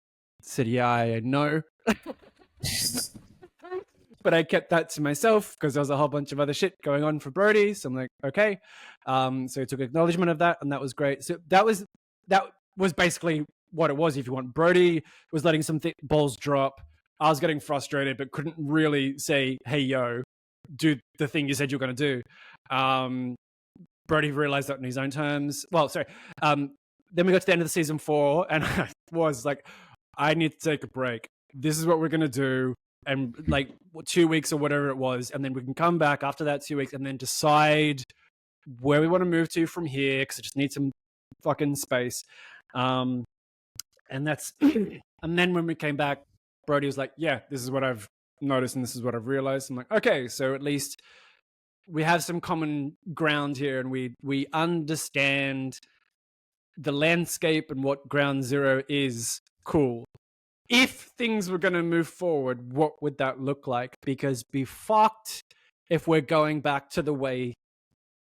[SPEAKER 1] said, yeah, I know. But I kept that to myself because there was a whole bunch of other shit going on for Broedy. So I'm like, okay. So I took acknowledgement of that, and that was great. So that was basically what it was, if you want. Broedy was letting some balls drop. I was getting frustrated, but couldn't really say, hey, yo, do the thing you said you're going to do. Broedy realized that in his own terms. Well, sorry. Then we got to the end of the season 4, and I was like, I need to take a break. This is what we're going to do. And like 2 weeks or whatever it was. And then we can come back after that 2 weeks and then decide where we want to move to from here, because I just need some fucking space. And that's, and then when we came back, Broedy was like, yeah, this is what I've noticed and this is what I've realized. I'm like, okay, so at least we have some common ground here, and we understand the landscape and what ground zero is. Cool. If things were going to move forward, what would that look like? Because be fucked if we're going back to the way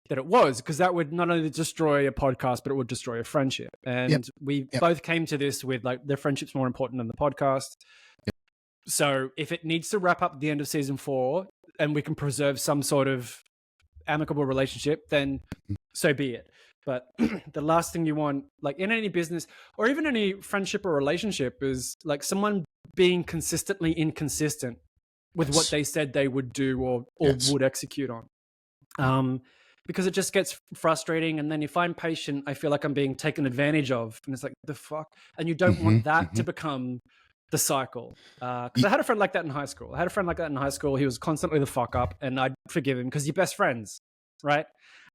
[SPEAKER 1] that it was, because that would not only destroy a podcast, but it would destroy a friendship. And we both came to this with like, the friendship's more important than the podcast. So if it needs to wrap up at the end of season 4 and we can preserve some sort of amicable relationship, then so be it. But the last thing you want, like in any business or even any friendship or relationship, is like someone being consistently inconsistent with what they said they would do or would execute on. Because it just gets frustrating, and then you find patient, I feel like I'm being taken advantage of, and it's like, the fuck? And you don't want that to become the cycle. Because I had a friend like that in high school. He was constantly the fuck up, and I'd forgive him because you're best friends, right?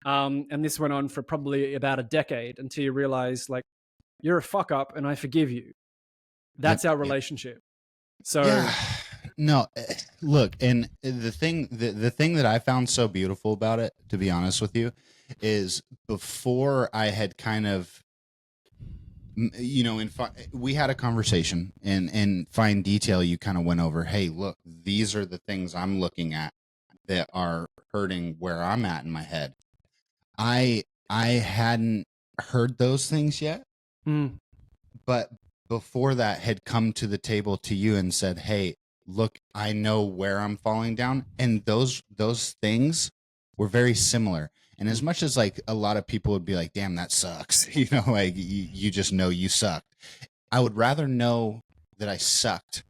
[SPEAKER 1] And this went on for probably about a decade until you realize, like, you're a fuck up and I forgive you. That's our relationship. So
[SPEAKER 2] no, look, and the thing that I found so beautiful about it, to be honest with you, is before I had kind of, you know, we had a conversation, and in fine detail, you kind of went over, hey, look, these are the things I'm looking at that are hurting where I'm at in my head. I hadn't heard those things yet, but before that had come to the table to you and said, hey, look, I know where I'm falling down. And those things were very similar. And as much as like a lot of people would be like, damn, that sucks, you know, like you just know you sucked. I would rather know that I sucked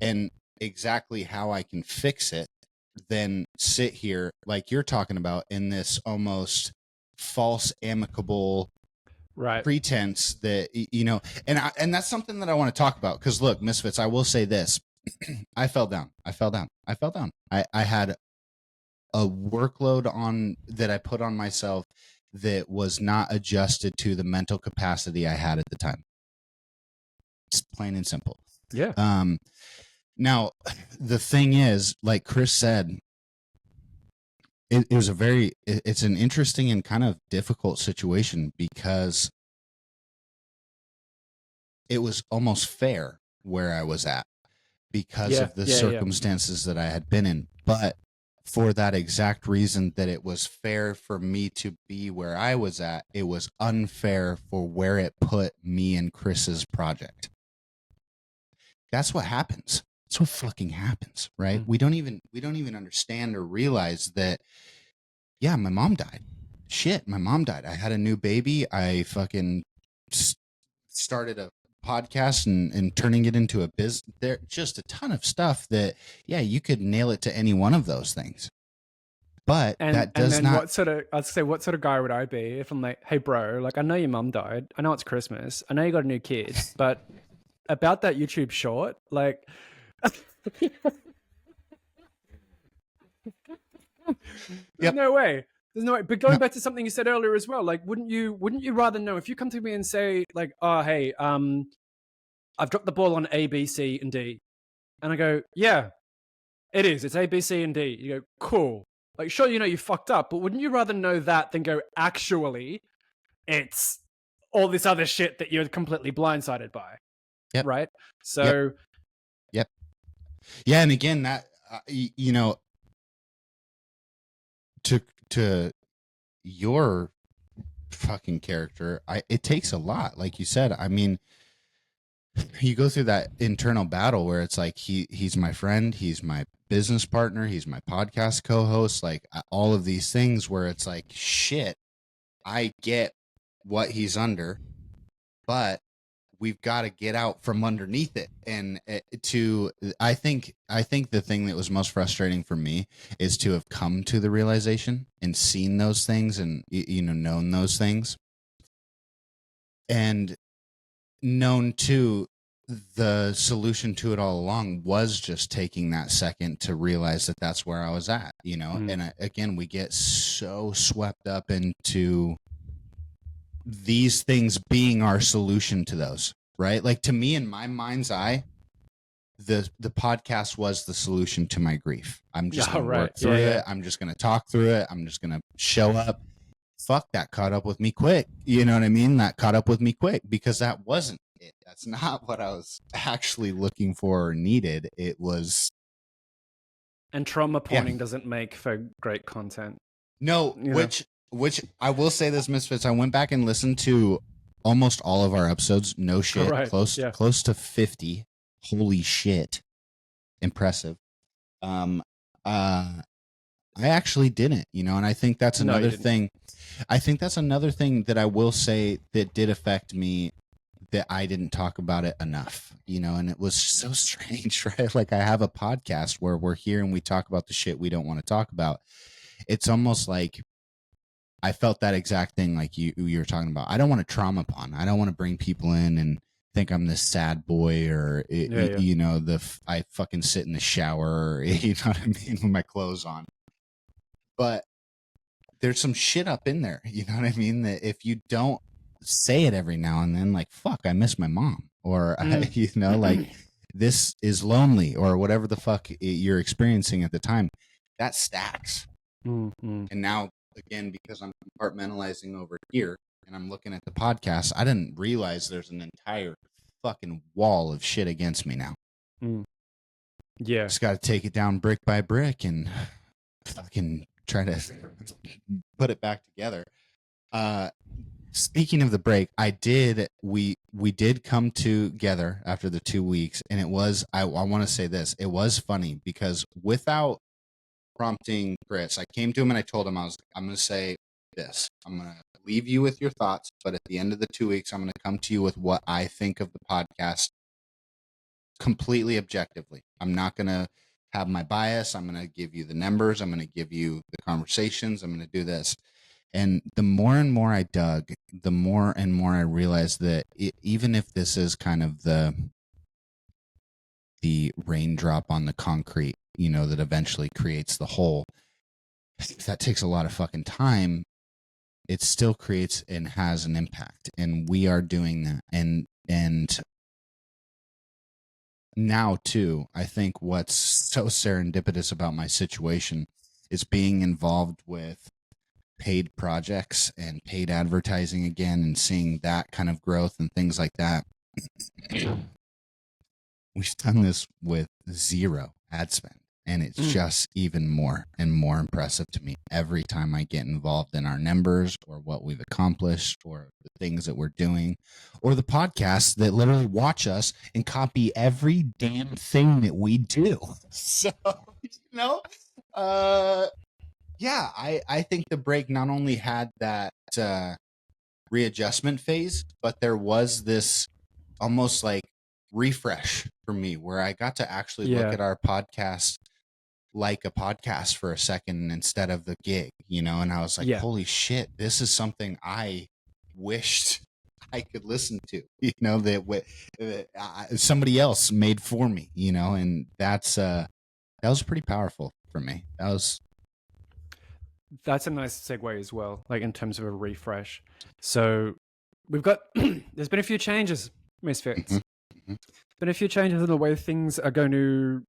[SPEAKER 2] and exactly how I can fix it than sit here like you're talking about in this almost false amicable pretense that, you know, and that's something that I want to talk about. Because look, Misfits, I will say this. I fell down. I had a workload on that I put on myself that was not adjusted to the mental capacity I had at the time. It's plain and simple.
[SPEAKER 1] Yeah.
[SPEAKER 2] Now the thing is, like Chris said, it's an interesting and kind of difficult situation, because it was almost fair where I was at because of the circumstances that I had been in. But for that exact reason that it was fair for me to be where I was at, it was unfair for where it put me and Chris's project. That's what happens. That's what fucking happens, right? We don't even understand or realize that, yeah, my mom died. Shit, my mom died. I had a new baby. I fucking started a podcast and turning it into a business. There's just a ton of stuff that, yeah, you could nail it to any one of those things. But that does not.
[SPEAKER 1] What sort of guy would I be if I'm like, hey, bro, like, I know your mum died. I know it's Christmas. I know you got a new kid, but about that YouTube short, like, there's no way. But going back to something you said earlier as well, like, wouldn't you rather know if you come to me and say, like, oh, hey, I've dropped the ball on A, B, C, and D, and I go, yeah, it is. It's A, B, C, and D. You go, cool. Like, sure, you know you fucked up, but wouldn't you rather know that than go, actually, it's all this other shit that you're completely blindsided by?
[SPEAKER 2] Yep.
[SPEAKER 1] Right? So.
[SPEAKER 2] Yep. Yeah, and again, that you know, to your fucking character, it takes a lot, like you said. I mean, you go through that internal battle where it's like he's my friend, he's my business partner, he's my podcast co-host, like all of these things where it's like, shit, I get what he's under, but we've got to get out from underneath it. And I think the thing that was most frustrating for me is to have come to the realization and seen those things and, known those things, and known too the solution to it all along was just taking that second to realize that that's where I was at, and again, we get so swept up into these things being our solution to those, right? Like, to me, in my mind's eye, the podcast was the solution to my grief. I'm just going to work through it. I'm just going to talk through it. I'm just going to show up. Fuck, that caught up with me quick. You know what I mean? That caught up with me quick, because that wasn't it. That's not what I was actually looking for or needed. It was.
[SPEAKER 1] And trauma pointing doesn't make for great content.
[SPEAKER 2] No, which I will say this, Misfits, I went back and listened to almost all of our episodes. No shit.
[SPEAKER 1] Right.
[SPEAKER 2] Close to 50. Holy shit. Impressive. I actually didn't, and I think that's another thing. I think that's another thing that I will say that did affect me, that I didn't talk about it enough, and it was so strange, right? Like, I have a podcast where we're here and we talk about the shit we don't want to talk about. It's almost like I felt that exact thing like you were talking about. I don't want to trauma pond. I don't want to bring people in and think I'm this sad boy, or I fucking sit in the shower, or, you know what I mean, with my clothes on. But there's some shit up in there, you know what I mean, that if you don't say it every now and then, like, fuck, I miss my mom, or like, this is lonely, or whatever the fuck you're experiencing at the time, that stacks. And now, again, because I'm compartmentalizing over here and I'm looking at the podcast, I didn't realize there's an entire fucking wall of shit against me now.
[SPEAKER 1] Yeah.
[SPEAKER 2] Just got to take it down brick by brick and fucking try to put it back together. Speaking of the break, we did come together after the 2 weeks, and it was, I want to say this, it was funny, because without prompting Chris, I came to him and I told him, I'm going to say this. I'm going to leave you with your thoughts, but at the end of the 2 weeks, I'm going to come to you with what I think of the podcast completely objectively. I'm not going to have my bias. I'm going to give you the numbers. I'm going to give you the conversations. I'm going to do this. And the more and more I dug, the more and more I realized that even if this is kind of the raindrop on the concrete, that eventually creates the hole, that takes a lot of fucking time. It still creates and has an impact. And we are doing that. And now too, I think what's so serendipitous about my situation is being involved with paid projects and paid advertising again, and seeing that kind of growth and things like that. We've done this with 0 ad spend, and it's just even more and more impressive to me every time I get involved in our numbers, or what we've accomplished, or the things that we're doing, or the podcasts that literally watch us and copy every damn thing that we do. So, yeah, I think the break not only had that readjustment phase, but there was this almost like refresh for me, where I got to actually look at our podcast like a podcast for a second instead of the gig, and I was like, holy shit, this is something I wished I could listen to, that somebody else made for me, and that was pretty powerful for me.
[SPEAKER 1] That's a nice segue as well, like in terms of a refresh. So we've got, there's been a few changes, Misfits. Been a few changes in the way things are going to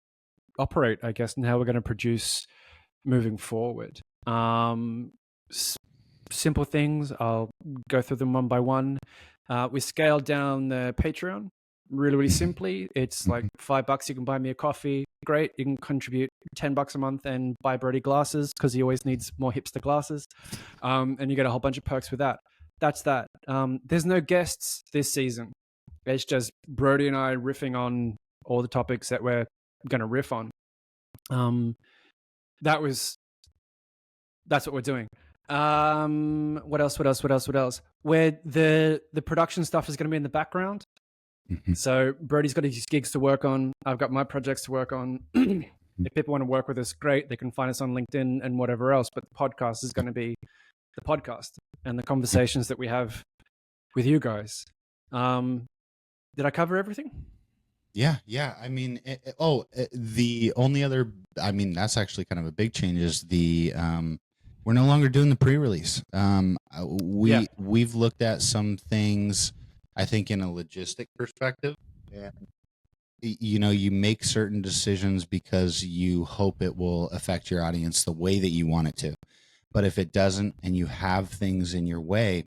[SPEAKER 1] operate, I guess, and how we're going to produce moving forward. Simple things, I'll go through them one by one. We scaled down the Patreon really simply. It's like $5. You can buy me a coffee. Great. You can contribute $10 a month and buy Broedy glasses, because he always needs more hipster glasses. And you get a whole bunch of perks with that. That's that. There's no guests this season. It's just Broedy and I riffing on all the topics that we're going to riff on. That's what we're doing. What else? Where the production stuff is going to be in the background.
[SPEAKER 2] Mhm.
[SPEAKER 1] So Brody's got his gigs to work on. I've got my projects to work on. If people want to work with us, great. They can find us on LinkedIn and whatever else. But the podcast is going to be the podcast and the conversations that we have with you guys. Did I cover everything?
[SPEAKER 2] Yeah, yeah. I mean, the only other, I mean, that's actually kind of a big change is we're no longer doing the pre-release. We've looked at some things, I think, in a logistic perspective. Yeah. You know, you make certain decisions because you hope it will affect your audience the way that you want it to. But if it doesn't, and you have things in your way,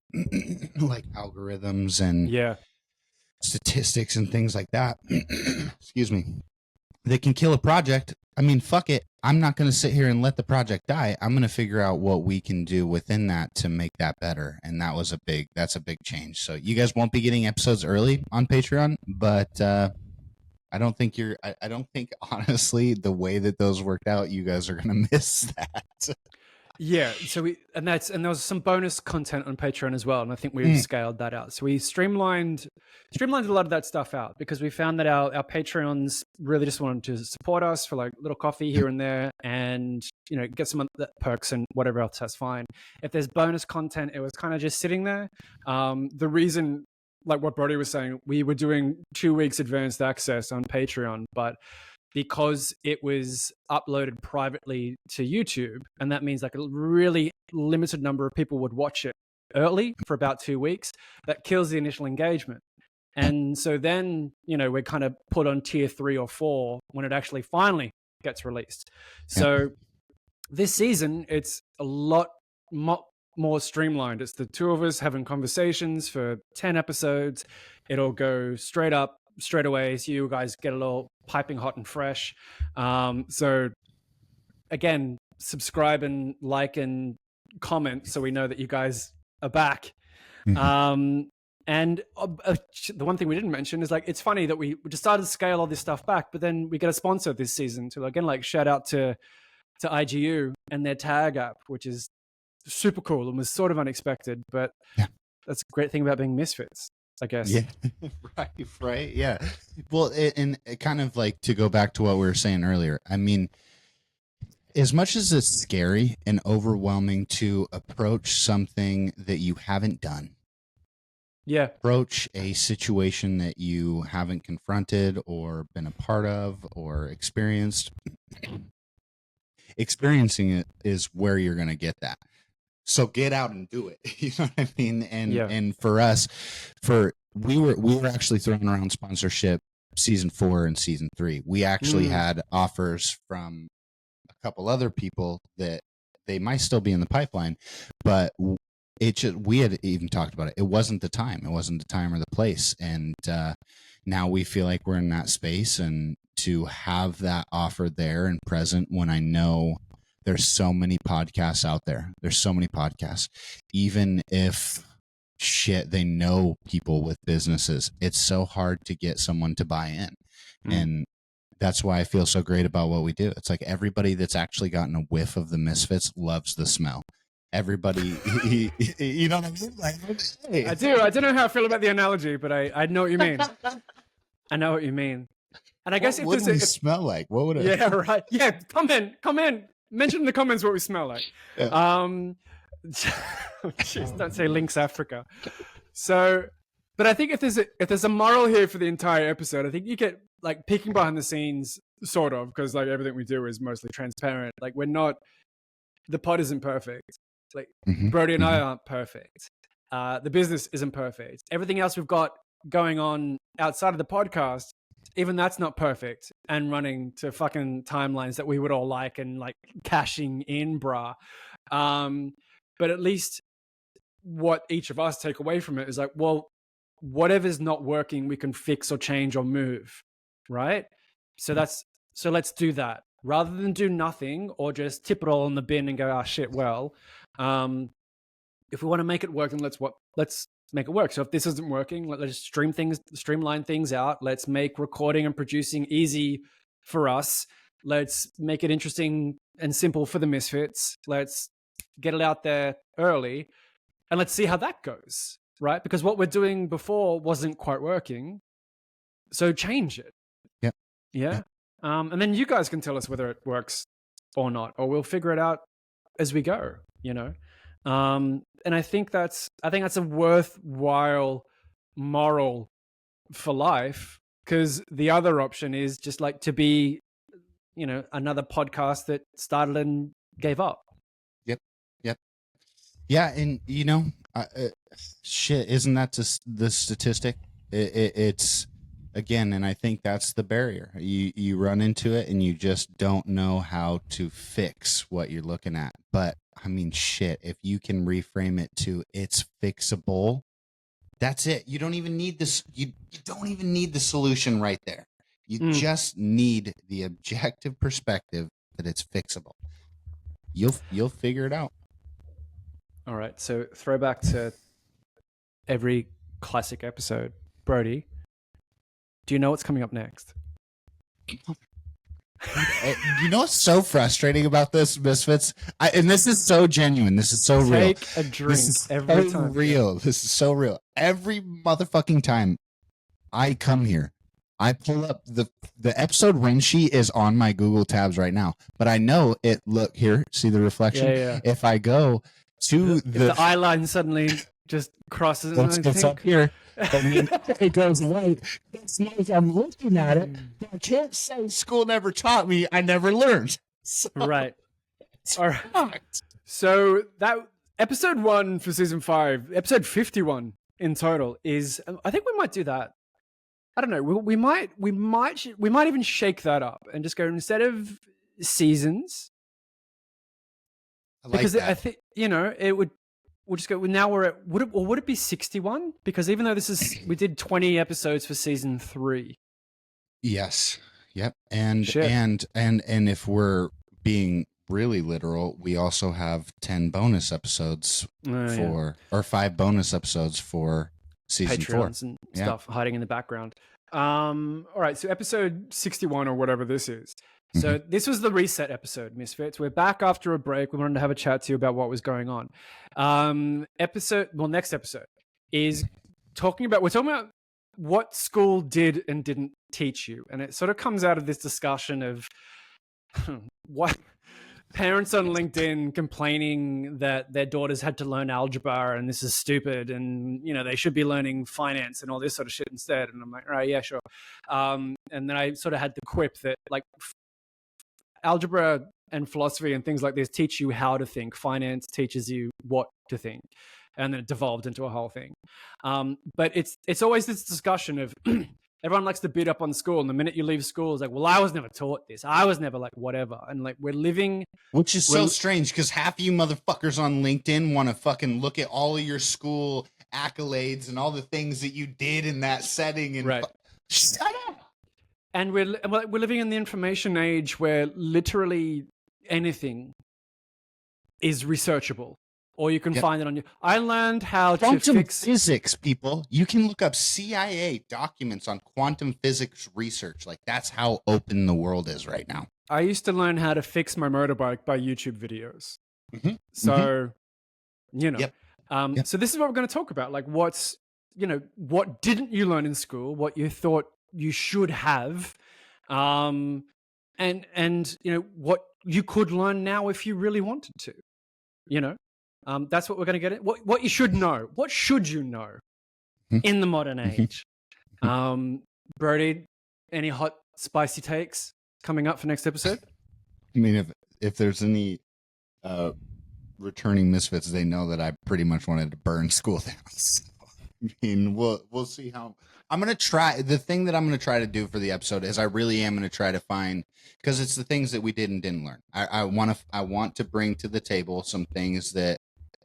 [SPEAKER 2] like algorithms and statistics and things like that, excuse me, that can kill a project. I mean, fuck it. I'm not going to sit here and let the project die. I'm going to figure out what we can do within that to make that better. And that's a big change. So you guys won't be getting episodes early on Patreon, but I don't think I don't think honestly the way that those worked out, you guys are going to miss that.
[SPEAKER 1] Yeah, so there was some bonus content on Patreon as well, and I think we've scaled that out. So we streamlined a lot of that stuff out because we found that our Patreons really just wanted to support us for like little coffee here and there, and get some of the perks and whatever else. That's fine. If there's bonus content, it was kind of just sitting there. The reason, like what Broedy was saying, we were doing 2 weeks advanced access on Patreon, but because it was uploaded privately to YouTube, and that means like a really limited number of people would watch it early for about 2 weeks, that kills the initial engagement. And so then, we're kind of put on tier 3 or 4 when it actually finally gets released. So this season, it's a lot more streamlined. It's the two of us having conversations for 10 episodes. It'll go straight up, straight away, so you guys get a little piping hot and fresh. So again, subscribe and like and comment so we know that you guys are back. And the one thing we didn't mention is, like, it's funny that we decided to scale all this stuff back, but then we get a sponsor this season. So again, like, shout out to IGU and their tag app, which is super cool and was sort of unexpected, but that's a great thing about being misfits, I guess.
[SPEAKER 2] Yeah. Right. Yeah. Well, and kind of like to go back to what we were saying earlier, I mean, as much as it's scary and overwhelming to approach something that you haven't done, approach a situation that you haven't confronted or been a part of or experienced, experiencing it is where you're going to get that. So get out and do it. You know what I mean? And for us, we were actually throwing around sponsorship season 4 and season 3. We actually had offers from a couple other people that they might still be in the pipeline, but we had even talked about it. It wasn't the time. It wasn't the time or the place. And now we feel like we're in that space, and to have that offer there and present when I know there's so many podcasts out there. There's so many podcasts. Even if they know people with businesses, it's so hard to get someone to buy in. And that's why I feel so great about what we do. It's like everybody that's actually gotten a whiff of the Misfits loves the smell. Everybody, you know what I mean? Like, hey.
[SPEAKER 1] I do. I don't know how I feel about the analogy, but I know what you mean. I know what you mean. And I guess
[SPEAKER 2] what would we smell like? What would it?
[SPEAKER 1] Yeah, right. Yeah, come in. Mention in the comments what we smell like. Jeez, don't say Lynx Africa. So, but I think if there's a moral here for the entire episode, I think you get like peeking behind the scenes, sort of, because like everything we do is mostly transparent. Like, the pod isn't perfect. Like Broedy and I aren't perfect. The business isn't perfect. Everything else we've got going on outside of the podcast, even that's not perfect and running to fucking timelines that we would all like and like cashing in, brah. But at least what each of us take away from it is like, well, whatever's not working, we can fix or change or move, right? So let's do that rather than do nothing or just tip it all in the bin and go, ah, shit. Well, if we want to make it work, then let's make it work. So if this isn't working, let's streamline things out. Let's make recording and producing easy for us. Let's make it interesting and simple for the Misfits. Let's get it out there early, and let's see how that goes, right? Because what we're doing before wasn't quite working. So change it.
[SPEAKER 2] Yep.
[SPEAKER 1] Yeah.
[SPEAKER 2] Yep.
[SPEAKER 1] And then you guys can tell us whether it works or not, or we'll figure it out as we go, you know? And I think that's a worthwhile moral for life, because the other option is just like to be, you know, another podcast that started and gave up.
[SPEAKER 2] Yep. Yep. Yeah. And, you know, shit, isn't that just the statistic? It's, again, and I think that's the barrier. You run into it and you just don't know how to fix what you're looking at. But I mean, shit, if you can reframe it to it's fixable, that's it. You don't even need this. You don't even need the solution right there. You just need the objective perspective that it's fixable. You'll figure it out.
[SPEAKER 1] All right. So throwback to every classic episode. Broedy, do you know what's coming up next?
[SPEAKER 2] You know what's so frustrating about this, Misfits? And this is so genuine. This is so real.
[SPEAKER 1] Take a drink every time.
[SPEAKER 2] Real. This is so real. Every motherfucking time I come here, I pull up the episode run sheet is on my Google tabs right now, but I know it. Look here, see the reflection.
[SPEAKER 1] Yeah.
[SPEAKER 2] If I go to
[SPEAKER 1] the eye line suddenly just crosses,
[SPEAKER 2] what's up here, and then it goes white. It's like I'm looking at it. I can't say school never taught me. I never learned. So,
[SPEAKER 1] right. All right. So that episode 1 for season 5, episode 51 in total is. I think we might do that. I don't know. We might even shake that up and just go, instead of seasons.
[SPEAKER 2] I like
[SPEAKER 1] because
[SPEAKER 2] that.
[SPEAKER 1] I think, you know, we'll just go. Now we're at, would it be 61? Because even though we did 20 episodes for season 3.
[SPEAKER 2] Yes. Yep. And
[SPEAKER 1] Shit.
[SPEAKER 2] and if we're being really literal, we also have 10 bonus episodes or 5 bonus episodes for season
[SPEAKER 1] Patreons
[SPEAKER 2] 4
[SPEAKER 1] and stuff hiding in the background. All right, so episode 61 or whatever this is. So this was the reset episode, Misfits. We're back after a break. We wanted to have a chat to you about what was going on. Next episode is we're talking about what school did and didn't teach you. And it sort of comes out of this discussion of what parents on LinkedIn complaining that their daughters had to learn algebra and this is stupid, and, you know, they should be learning finance and all this sort of shit instead. And I'm like, all right, yeah, sure. And then I sort of had the quip that, like, algebra and philosophy and things like this teach you how to think. Finance teaches you what to think. And then it devolved into a whole thing. But it's always this discussion of everyone likes to beat up on school. And the minute you leave school, it's like, well, I was never taught this. I was never like whatever. And like we're living.
[SPEAKER 2] Which is so strange because half of you motherfuckers on LinkedIn want to fucking look at all of your school accolades and all the things that you did in that setting. And shut up.
[SPEAKER 1] And we're living in the information age where literally anything is researchable. Or you can find it on your. I learned how to fix
[SPEAKER 2] physics, people. You can look up CIA documents on quantum physics research. Like, that's how open the world is right now.
[SPEAKER 1] I used to learn how to fix my motorbike by YouTube videos. So, you know, so this is what we're going to talk about. Like, what didn't you learn in school? What you thought you should have, and you know what you could learn now if you really wanted to. You know. That's what we're going to get at. What you should know. What should you know in the modern age? Broedy, any hot, spicy takes coming up for next episode?
[SPEAKER 2] I mean, if there's any returning Misfits, they know that I pretty much wanted to burn school down. So, I mean, we'll see how. I'm going to try. The thing that I'm going to try to do for the episode is I really am going to try to find, because it's the things that we did and didn't learn. I want to bring to the table some things that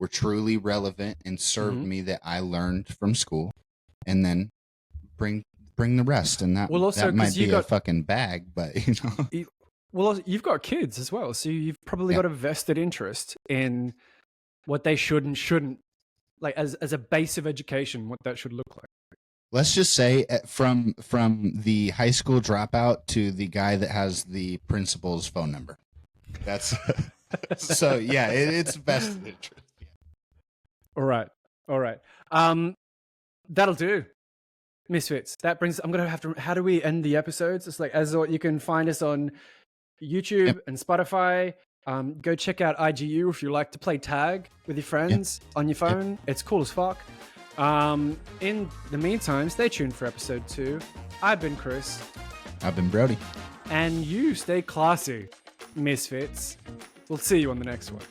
[SPEAKER 2] were truly relevant and served me that I learned from school, and then bring the rest. And that might be a fucking bag, but you know.
[SPEAKER 1] Well, you've got kids as well, so you've probably got a vested interest in what they should and shouldn't, like as a base of education, what that should look like.
[SPEAKER 2] Let's just say from the high school dropout to the guy that has the principal's phone number. That's so yeah, it's vested interest. All
[SPEAKER 1] right. That'll do. Misfits. That brings. I'm gonna have to. How do we end the episodes? It's like as you can find us on YouTube and Spotify. Go check out IGU if you like to play tag with your friends on your phone. It's cool as fuck. In the meantime, stay tuned for episode 2. I've been Chris.
[SPEAKER 2] I've been Broedy.
[SPEAKER 1] And you stay classy, Misfits. We'll see you on the next one.